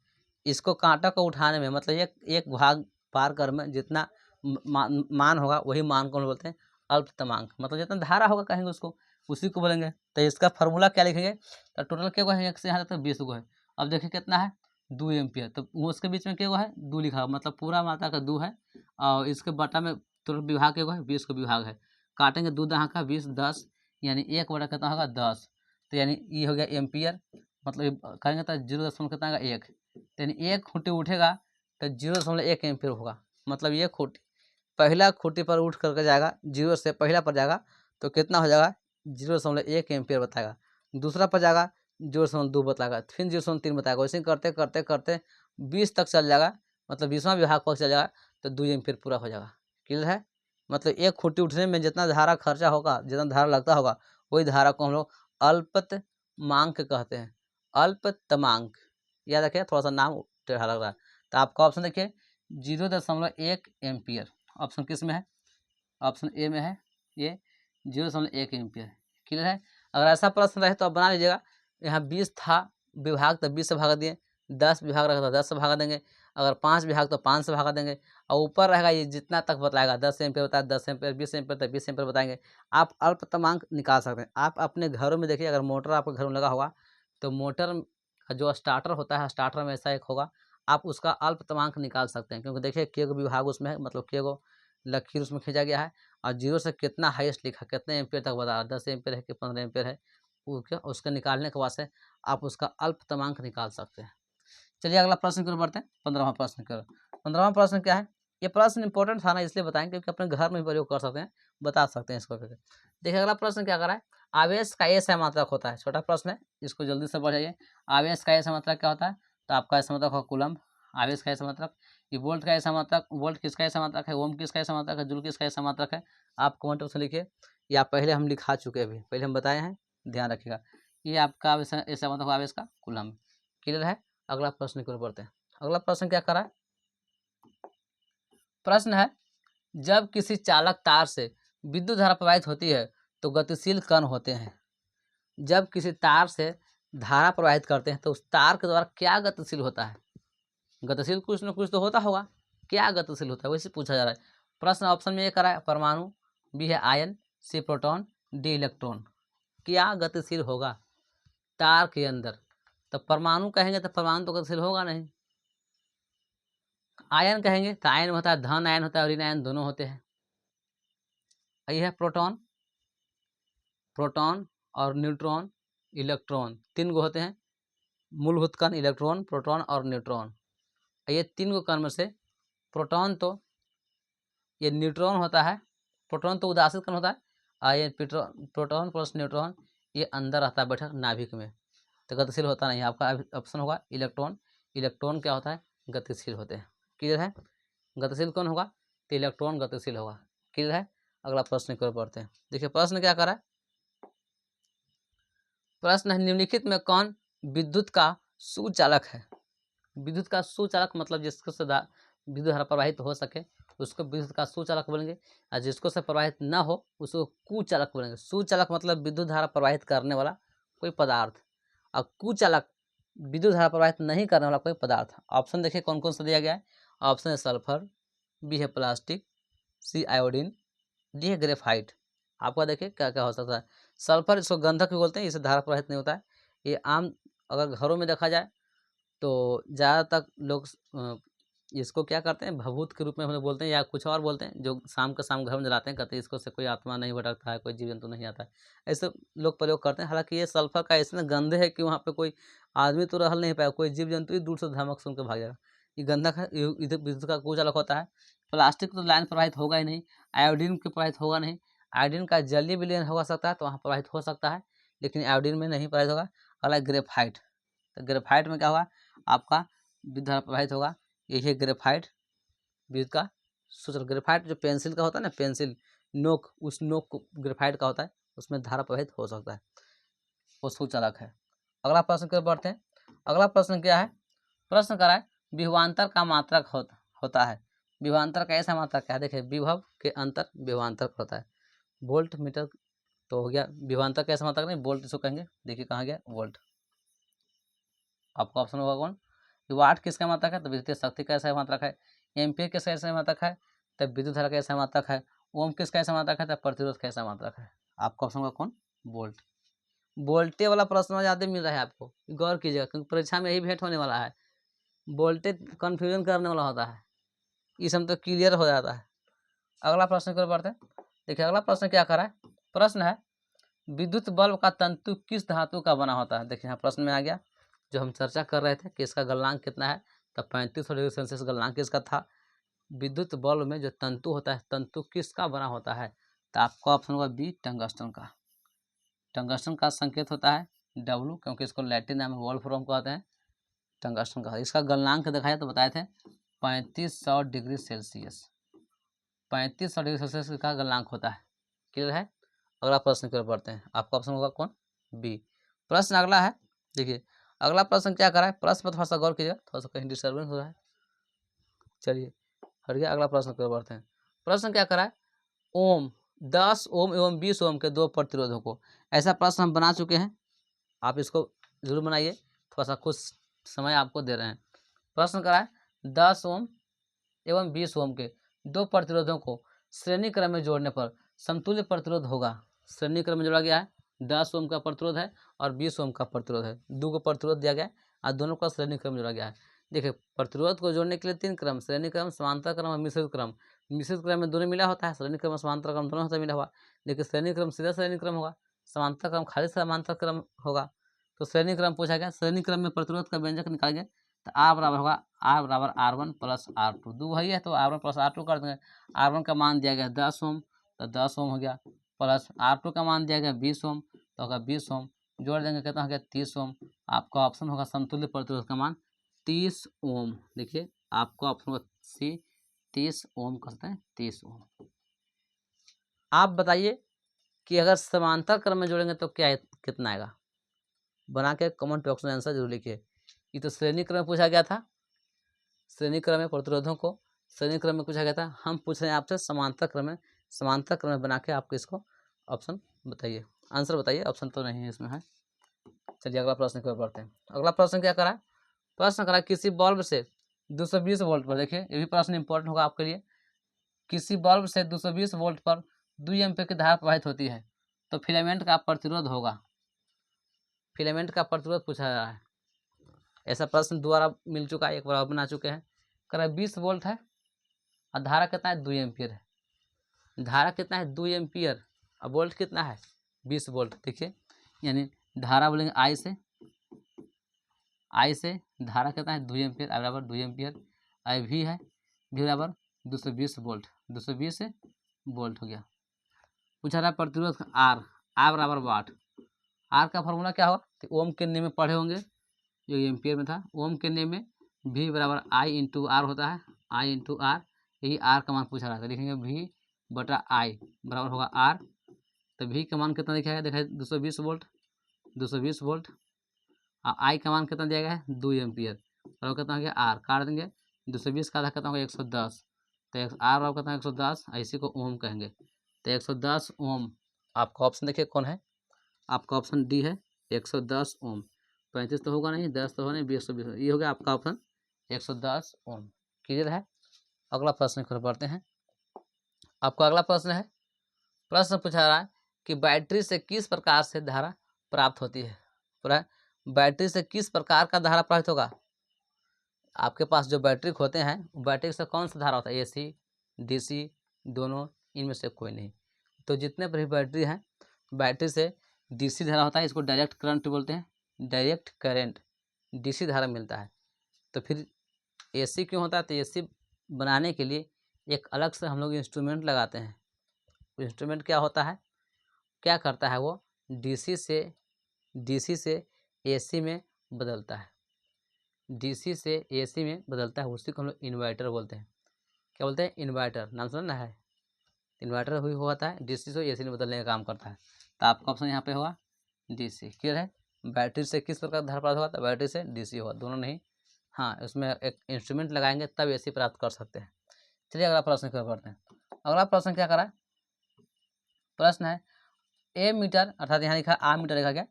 इसको कांटा को उठाने में, मतलब एक भाग पार कर में जितना मान होगा वही मान को हम बोलते हैं अल्पतमांक। मतलब जितना धारा होगा कहेंगे उसको, उसी को बोलेंगे। तो इसका फॉर्मूला क्या लिखेंगे, तो टोटल क्या है, 1 से यहाँ तक 20 को है। अब देखिए कितना है 2 एम्पियर, तो उसके बीच में क्या है 2 लिखा हुआ, मतलब पूरा मात्रा का 2 है, और इसके बटा में टोटल विभाग क्या है 20 को विभाग है। काटेंगे 2 दहाँ का 20 10, यानी 1 बटा कितना होगा 10, तो यानी ये हो गया एम्पियर। मतलब करेंगे तो 0 कितना होगा 1, तो यानी एक खूंटी उठेगा तो 0.1 एम्पियर होगा। मतलब ये खूंटी पहला खूंटी पर उठ करके जाएगा, 0 से पहला पर जाएगा तो कितना हो जाएगा 0.1 एम्पियर बताएगा, दूसरा पर जाएगा 0.2 बताएगा, फिर 0.3 बताएगा, वैसे करते करते करते 20 तक चल जाएगा, मतलब 20वां विभाग पर चल जाएगा तो 2 एम्पियर पूरा हो जाएगा। क्लियर है? मतलब एक खूंटी उठने में जितना धारा खर्चा होगा, जितना धारा लगता होगा, वही धारा को हम लोग अल्पतमांक कहते हैं, अल्पतमांक। याद रखिए, थोड़ा सा नाम टेढ़ा लग रहा है। तो आपका ऑप्शन देखिए 0.1 एम्पियर, ऑप्शन किस में है, ऑप्शन ए में है, ये 0.1 एम्पियर। क्लियर है? अगर ऐसा प्रश्न रहे तो आप बना लीजिएगा, यहाँ 20 था विभाग तो 20 से भागा दिए, 10 विभाग रहेगा तो 10 से भागा देंगे, अगर 5 विभाग तो 5 से भागा देंगे, और ऊपर रहेगा ये जितना तक बताएगा, 10 एम्पियर बताया 10 एम्पियर, 20 एम्पियर तो 20 एम्पियर बताएंगे। आप अल्पतमांक निकाल सकते हैं। आप अपने घरों में देखिए, अगर मोटर आपके घर में लगा होगा तो मोटर का जो स्टार्टर होता है, स्टार्टर में ऐसा एक होगा, आप उसका अल्पतमांक निकाल सकते हैं। क्योंकि देखिए के गो विभाग उसमें है, मतलब के गो लकीर उसमें खींचा गया है, और 0 से कितना हाईएस्ट लिखा, कितने एम्पियर तक बता, 10 एम्पियर है कि 15 एम्पियर है, उसके निकालने के बाद से आप उसका अल्पतमांक निकाल सकते हैं। चलिए अगला प्रश्न की ओर बढ़ते हैं, 15वां प्रश्न की ओर। 15वां प्रश्न क्या है, ये प्रश्न इंपॉर्टेंट था ना, इसलिए बताएं क्योंकि अपने घर में भी प्रयोग कर सकते हैं। बता सकते हैं इसको करके। देखिए अगला प्रश्न क्या कर रहा है, आवेश का SI मात्रक होता है, छोटा प्रश्न है, इसको जल्दी से बढ़ाइए। आवेश का SI मात्रक क्या होता है, तो आपका SI मात्रक होगा कूलम्ब। आवेश का SI मात्रक, ये वोल्ट का SI मात्रक, वोल्ट किसका SI मात्रक है, ओम किसका SI मात्रक है, जूल किसका SI मात्रक है। आप कमेंट बॉक्स में लिखिए, या पहले हम लिखा चुके हैं, अभी पहले हम बताए हैं, ध्यान रखिएगा। ये आपका SI मात्रक आवेश का कूलम्ब। क्लियर है। अगला प्रश्न की ओर बढ़ते हैं। अगला प्रश्न क्या कर रहा है, प्रश्न है जब किसी चालक तार से विद्युत धारा प्रवाहित होती है तो गतिशील कण होते हैं। जब किसी तार से धारा प्रवाहित करते हैं तो उस तार के द्वारा क्या गतिशील होता है। गतिशील कुछ न कुछ तो होता होगा, क्या गतिशील होता है वैसे पूछा जा रहा है। प्रश्न ऑप्शन में ये करा है, परमाणु, बी है आयन, सी प्रोटॉन, डी इलेक्ट्रॉन। क्या गतिशील होगा तार के अंदर, तो परमाणु कहेंगे तो परमाणु तो गतिशील होगा नहीं। आयन कहेंगे तो आयन होता है, धन आयन होता है और ऋण आयन दोनों होते हैं। यही है प्रोटॉन, प्रोटॉन और न्यूट्रॉन, इलेक्ट्रॉन, तीन गो होते हैं मूलभूत कण, इलेक्ट्रॉन, प्रोटॉन और न्यूट्रॉन। ये तीन गो कण में से प्रोटॉन तो ये न्यूट्रॉन होता है, प्रोटॉन तो उदासीन कण होता है, और ये प्रोटॉन प्लस न्यूट्रॉन ये अंदर रहता है बैठक नाभिक में, तो गतिशील होता नहीं है। आपका ऑप्शन होगा इलेक्ट्रॉन। इलेक्ट्रॉन क्या होता है, गतिशील होते हैं। क्लियर है, गतिशील कौन होगा, तो इलेक्ट्रॉन गतिशील होगा। क्लियर है। अगला प्रश्न की ओर बढ़ते हैं। देखिए प्रश्न क्या कर रहा है, प्रश्न है निम्नलिखित में कौन विद्युत का सुचालक है। विद्युत का सुचालक मतलब जिसको से विद्युत धारा प्रवाहित हो सके उसको विद्युत का सुचालक बोलेंगे, और जिसको से प्रवाहित ना हो उसको कुचालक बोलेंगे। सुचालक मतलब विद्युत धारा प्रवाहित करने वाला कोई पदार्थ, और कुचालक विद्युत धारा प्रवाहित नहीं करने वाला कोई पदार्थ। ऑप्शन देखिए कौन कौन सा दिया गया है। ऑप्शन है सल्फर, बी है प्लास्टिक, सी आयोडीन, डी है ग्रेफाइट। आपका देखिए क्या क्या हो सकता है। सल्फर इसको गंधक भी बोलते हैं, इससे धारा प्रवाहित नहीं होता है। ये आम अगर घरों में देखा जाए तो ज़्यादातर लोग इसको क्या करते हैं, भभूत के रूप में हम लोग बोलते हैं, या कुछ और बोलते हैं, जो शाम के शाम घर में जलाते हैं, कहते हैं इसको से कोई आत्मा नहीं भटकता है, कोई जीव जंतु नहीं आता है, ऐसे लोग प्रयोग करते हैं। हालांकि ये सल्फर का ऐसे गंध है कि वहाँ पे कोई आदमी तो रह नहीं पाएगा, कोई जीव जंतु ही दूर से धमक सुन के भाग जाएगा। ये गंधक है, इधर विद्युत का कुचालक होता है। प्लास्टिक तो लाइन प्रवाहित होगा ही नहीं, आयोडीन के प्रवाहित होगा नहीं। आयोडीन का जलीय विलयन हो सकता है तो वहाँ प्रवाहित हो सकता है, लेकिन आयोडीन में नहीं प्रवाहित होगा। अगला ग्रेफाइट, तो ग्रेफाइट में क्या होगा, आपका विद्युत धारा प्रवाहित होगा। यही है ग्रेफाइट, विद्युत का सूचक। ग्रेफाइट जो पेंसिल का होता है ना, पेंसिल नोक, उस नोक को ग्रेफाइट का होता है, उसमें धारा प्रवाहित हो सकता है, वो सुचालक है। अगला प्रश्न की ओर बढ़ते हैं। अगला प्रश्न क्या है, प्रश्न करा है विभवांतर का मात्रक होता है। विभवांतर का ऐसा मात्रक क्या है, देखिए विभव के अंतर विभवांतर होता है। वोल्ट मीटर तो हो गया, विभवांतर का ऐसा मात्रक नहीं, वोल्ट इसको कहेंगे। देखिए कहाँ गया वोल्ट, आपका ऑप्शन होगा कौन, वाट किसका मात्रक है, तो विद्युत शक्ति का ऐसा मात्रक है। एम्पियर किसका ऐसा मात्रक है, तब विद्युत धारा का ऐसा मात्रक है। ओम किसका ऐसा मात्रक है, तब प्रतिरोध का ऐसा मात्रक है। आपका ऑप्शन होगा कौन, वोल्ट। वोल्टे वाला प्रश्न ज़्यादा मिल रहा है आपको, गौर कीजिएगा, क्योंकि परीक्षा में यही भेंट होने वाला है। वोल्टेज कन्फ्यूजन करने वाला होता है, ये सब तो क्लियर हो जाता है। अगला प्रश्न की ओर बढ़ते हैं। देखिए अगला प्रश्न क्या कर रहा है, प्रश्न है विद्युत बल्ब का तंतु किस धातु का बना होता है। देखिए यहाँ प्रश्न में आ गया जो हम चर्चा कर रहे थे कि इसका गलनांक कितना है, तब 3500 डिग्री सेल्सियस गलनांक इसका था। विद्युत बल्ब में जो तंतु होता है, तंतु किसका बना होता है, तो आपका ऑप्शन होगा बी, टंगस्टन का। टंगस्टन का संकेत होता है W, क्योंकि इसको लैटिन नाम वोल्फ्राम कहते हैं, टंगस्टन का। इसका गलनांक देखा जाए तो बताए थे 3500 डिग्री सेल्सियस, 3500 डिग्री सेल्सियस का गलनांक होता है। क्लियर है। अगला प्रश्न की ओर बढ़ते हैं। आपका ऑप्शन होगा कौन, बी। प्रश्न अगला है, देखिए अगला प्रश्न क्या कर रहा है, प्रश्न पर थोड़ा सा गौर कीजिएगा, थोड़ा सा कहीं डिस्टर्बेंस हो रहा है, चलिए हट गया। अगला प्रश्न की ओर बढ़ते हैं। प्रश्न क्या कर रहा है, ओम 10 ओम एवं 20 ओम के दो प्रतिरोधों को, ऐसा प्रश्न हम बना चुके हैं, आप इसको जरूर बनाइए, थोड़ा सा कुछ समय आपको दे रहे हैं। प्रश्न करा है 10 ओम एवं 20 ओम के दो प्रतिरोधों को श्रेणी क्रम में जोड़ने पर समतुल्य प्रतिरोध होगा। श्रेणी क्रम में जोड़ा गया है, 10 ओम का प्रतिरोध है और 20 ओम का प्रतिरोध है, दो को प्रतिरोध दिया गया है और दोनों का श्रेणी क्रम में जोड़ा गया है। देखिए प्रतिरोध को जोड़ने के लिए 3 क्रम, श्रेणी क्रम, समांतर क्रम और मिश्रित क्रम। मिश्रित क्रम में दोनों मिला होता है, श्रेणी क्रम और समांतर क्रम दोनों होता मिला हुआ, लेकिन श्रेणी क्रम सीधा श्रेणी क्रम होगा, समांतर क्रम खाली समांतर क्रम होगा। तो श्रेणी क्रम पूछा गया, श्रेणी क्रम में प्रतिरोध का व्यंजक निकालेंगे तो R बराबर होगा, R बराबर R1 प्लस R2, दो वही है तो R1 प्लस R2 कर देंगे। R1 का मान दिया गया 10 ओम तो 10 ओम हो गया, प्लस R2 का मान दिया गया 20 ओम, तो होगा 20 ओम, जोड़ देंगे कितना हो गया 30 ओम। आपका ऑप्शन होगा समतुल्य प्रतिरोध का मान 30 ओम। देखिए आपका ऑप्शन होगा सी 30 ओम कर सकते हैं, 30 ओम। आप बताइए कि अगर समांतर क्रम में जोड़ेंगे तो क्या कितना आएगा, बना के कमेंट बॉक्स में आंसर जरूर लिखिए। ये तो श्रेणी क्रम में पूछा गया था, श्रेणी क्रम में प्रतिरोधों को श्रेणी क्रम में पूछा गया था। हम पूछ रहे हैं आपसे समांतर क्रम में, समांतर क्रम में बना के आपको इसको ऑप्शन बताइए, आंसर बताइए। ऑप्शन तो नहीं है इसमें है। चलिए अगला प्रश्न की ओर बढ़ते हैं। अगला प्रश्न क्या करा, प्रश्न करा किसी बल्ब से 220 वोल्ट पर, देखिए ये भी प्रश्न इंपॉर्टेंट होगा आपके लिए। किसी बल्ब से 220 वोल्ट पर 2 एम्पीयर की धारा प्रवाहित होती है, तो फिलामेंट का प्रतिरोध होगा। फिलामेंट का प्रतिरोध पूछा जा रहा है। ऐसा प्रश्न दोबारा मिल चुका है, एक बार बना चुके हैं। करा 20 वोल्ट है और धारा कितना है 2 एम्पीयर है। धारा कितना है 2 एम्पीयर और वोल्ट कितना है 20 वोल्ट। देखिए यानी धारा बोलेंगे आई से धारा कितना है 2 एम्पीयर, आई बराबर 2 एम्पीयर, आई भी है, भी बराबर 220 वोल्ट, 220 वोल्ट हो गया। पूछा रहा प्रतिरोध आर, आर बराबर वाट। आर का फॉर्मूला क्या होगा, तो ओम के नियम में पढ़े होंगे, जो एम्पियर में था। ओम के नियम में भी बराबर आई इंटू आर होता है, आई इंटू आर, यही आर का मान पूछा रहा था। लिखेंगे भी बटा आई बराबर होगा आर, तो भी का मान कितना दिखाएगा, देखा 220 वोल्ट, 220 वोल्ट। आई का मान कितना दिया गया है 2 एम्पियर, और कितना हो गया आर, काट देंगे 220 का आधा कितना होगा 110, तो आर बराबर कितना 110, इसी को ओम कहेंगे, तो 110 ओम। आपका ऑप्शन देखिए कौन है, आपका ऑप्शन डी है 110 ओम। 35 तो होगा नहीं, 10 तो होगा नहीं, 20 तो 20, ये हो गया आपका ऑप्शन 110 ओम। क्लियर है। अगला प्रश्न की ओर बढ़ते हैं। आपका अगला प्रश्न है, प्रश्न पूछा रहा है कि बैटरी से किस प्रकार से धारा प्राप्त होती है। पूरा बैटरी से किस प्रकार का धारा प्राप्त होगा। आपके पास जो बैटरी होते हैं, बैटरी से कौन सा धारा होता है, AC DC दोनों, इनमें से कोई नहीं। तो जितने भी बैटरी हैं, बैटरी से DC धारा होता है, इसको डायरेक्ट करंट बोलते हैं, डायरेक्ट करंट DC धारा मिलता है। तो फिर AC क्यों होता है, तो AC बनाने के लिए एक अलग से हम लोग इंस्ट्रूमेंट लगाते हैं। इंस्ट्रूमेंट क्या होता है, क्या करता है, वो DC से AC में बदलता है, DC से AC में बदलता है, उसी को हम लोग इन्वर्टर बोलते हैं। क्या बोलते हैं, इन्वर्टर, नाम सुना ना है। इन्वर्टर हुई होता है DC से AC में बदलने का काम करता है। तो आपका ऑप्शन यहाँ पे होगा DC। क्लियर है। बैटरी से किस प्रकार धारा प्राप्त होगा, तो बैटरी से DC होगा, दोनों नहीं। हाँ, उसमें एक इंस्ट्रूमेंट लगाएंगे तब AC प्राप्त कर सकते हैं। चलिए अगला प्रश्न क्या करते हैं। अगला प्रश्न क्या करा, प्रश्न है ए मीटर, अर्थात यहाँ लिखा आ मीटर लिखा गया,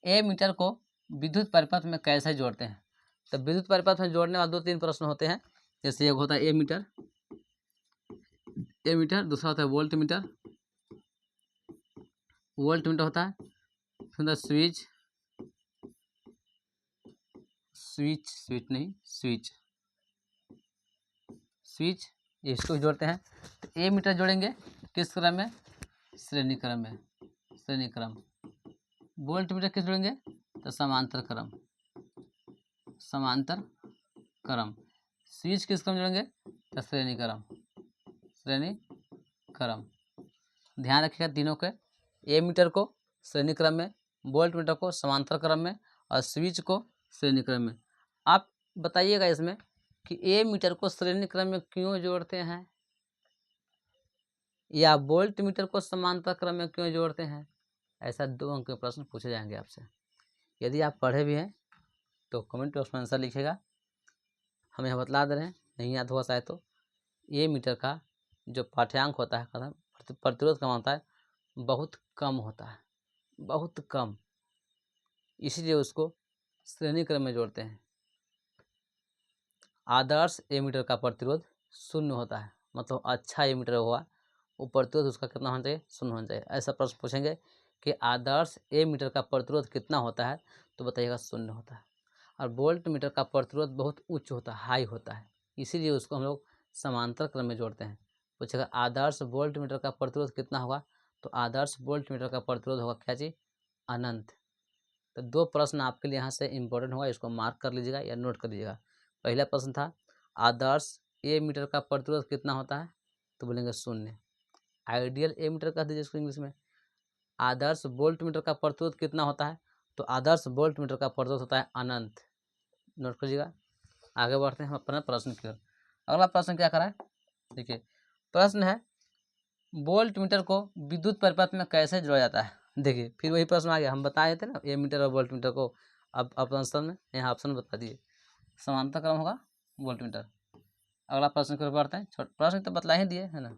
ए मीटर को विद्युत परिपथ में कैसे जोड़ते हैं। तो विद्युत परिपथ में जोड़ने वाले 2-3 प्रश्न होते हैं। जैसे एक होता है ए मीटर, दूसरा होता है वोल्ट मीटर, होता है, फिर स्विच इसको जोड़ते हैं। तो ए मीटर जोड़ेंगे किस क्रम में, श्रेणी क्रम में, श्रेणी क्रम। वोल्ट मीटर किस जोड़ेंगे, तो समांतर क्रम, स्विच किस क्रम जोड़ेंगे, तो श्रेणी क्रम। ध्यान रखिएगा तीनों के, ए मीटर को श्रेणी क्रम में, वोल्ट मीटर को समांतर क्रम में, और स्विच को श्रेणी क्रम में। आप बताइएगा इसमें कि ए मीटर को श्रेणी क्रम में क्यों जोड़ते हैं, या वोल्ट मीटर को समांतर क्रम में क्यों जोड़ते हैं। ऐसा 2 अंक के प्रश्न पूछे जाएंगे आपसे। यदि आप पढ़े भी हैं तो कमेंट बॉक्स में आंसर लिखिएगा। हम यहाँ बतला दे रहे हैं, नहीं याद हुआ शायद तो, ए मीटर का जो पाठ्यांक होता है, प्रतिरोध कम होता है, बहुत कम होता है, बहुत कम, इसीलिए उसको श्रेणी क्रम में जोड़ते हैं। आदर्श ए मीटर का प्रतिरोध 0 होता है, मतलब अच्छा ए मीटर हुआ, वो प्रतिरोध उसका कितना होना चाहिए, 0 होना चाहिए। ऐसा प्रश्न पूछेंगे कि आदर्श ए मीटर का प्रतिरोध कितना होता है, तो बताइएगा 0 होता है। और वोल्ट मीटर का प्रतिरोध बहुत उच्च होता है, हाई होता है, इसीलिए उसको हम लोग समांतर क्रम में जोड़ते हैं। पूछेगा आदर्श वोल्ट मीटर का प्रतिरोध कितना होगा, तो आदर्श वोल्ट मीटर का प्रतिरोध होगा क्या जी, अनंत। तो 2 प्रश्न आपके लिए यहाँ से इंपॉर्टेंट होगा, इसको मार्क कर लीजिएगा या नोट कर लीजिएगा। पहला प्रश्न था आदर्श ए मीटर का प्रतिरोध कितना होता है, तो बोलेंगे 0। आइडियल एमीटर कह दीजिए इसको इंग्लिश में। आदर्श वोल्ट मीटर का प्रतिरोध कितना होता है, तो आदर्श वोल्ट मीटर का प्रतिरोध होता है अनंत। नोट करिएगा। आगे बढ़ते हैं हम अपना प्रश्न की ओर। अगला प्रश्न क्या करा है, देखिए प्रश्न है वोल्ट मीटर को विद्युत परिपथ में कैसे जोड़ा जाता है। देखिए फिर वही प्रश्न आ गया, हम बताए थे ना ए मीटर और वोल्ट मीटर को। अब ऑप्शन में यहाँ ऑप्शन बता दिए, समांतर क्रम होगा वोल्ट मीटर। अगला प्रश्न की ओर बढ़ते हैं। प्रश्न तो बतला ही दिए है ना।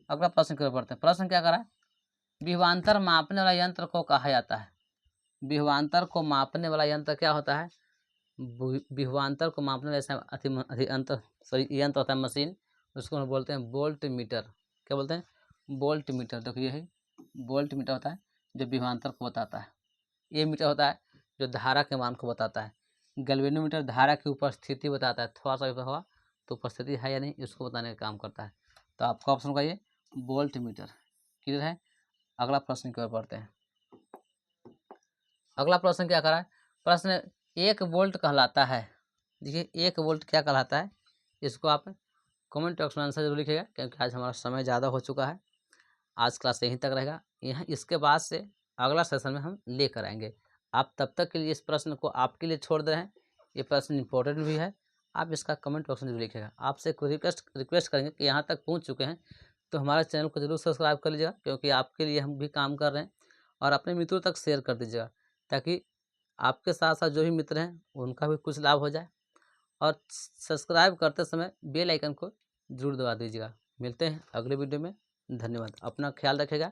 अगला प्रश्न की ओर बढ़ते हैं। प्रश्न क्या करा है, विभवांतर मापने वाला यंत्र को कहा जाता है। विभवांतर को मापने वाला यंत्र क्या होता है, विभवांतर को मापने वाला यंत्र होता है मशीन, उसको हम बोलते हैं वोल्ट मीटर। क्या बोलते हैं, वोल्ट मीटर। देखो यही वोल्ट मीटर होता है जो विभवांतर को बताता है। ये मीटर होता है जो धारा के मान को बताता है। गैल्वेनोमीटर धारा की उपस्थिति बताता है, थोड़ा सा हुआ तो उपस्थिति है या नहीं इसको बताने का काम करता है। तो आपका ऑप्शन होगा ये वोल्ट मीटर। क्लियर है। अगला प्रश्न की ओर बढ़ते हैं। अगला प्रश्न क्या करा है, प्रश्न 1 वोल्ट कहलाता है। देखिए 1 वोल्ट क्या कहलाता है, इसको आप कमेंट बॉक्स में आंसर जरूर लिखिएगा, क्योंकि आज हमारा समय ज़्यादा हो चुका है। आज क्लास यहीं तक रहेगा, यहाँ इसके बाद से अगला सेशन में हम लेकर आएंगे। आप तब तक के लिए इस प्रश्न को आपके लिए छोड़ दे रहे हैं। ये प्रश्न इंपॉर्टेंट भी है, आप इसका कमेंट बॉक्स में जरूर लिखिएगा। आपसे एक रिक्वेस्ट करेंगे कि यहाँ तक पहुँच चुके हैं तो हमारे चैनल को जरूर सब्सक्राइब कर लीजिएगा, क्योंकि आपके लिए हम भी काम कर रहे हैं। और अपने मित्रों तक शेयर कर दीजिएगा, ताकि आपके साथ साथ जो भी मित्र हैं उनका भी कुछ लाभ हो जाए। और सब्सक्राइब करते समय बेल आइकन को जरूर दबा दीजिएगा। मिलते हैं अगले वीडियो में। धन्यवाद। अपना ख्याल रखिएगा।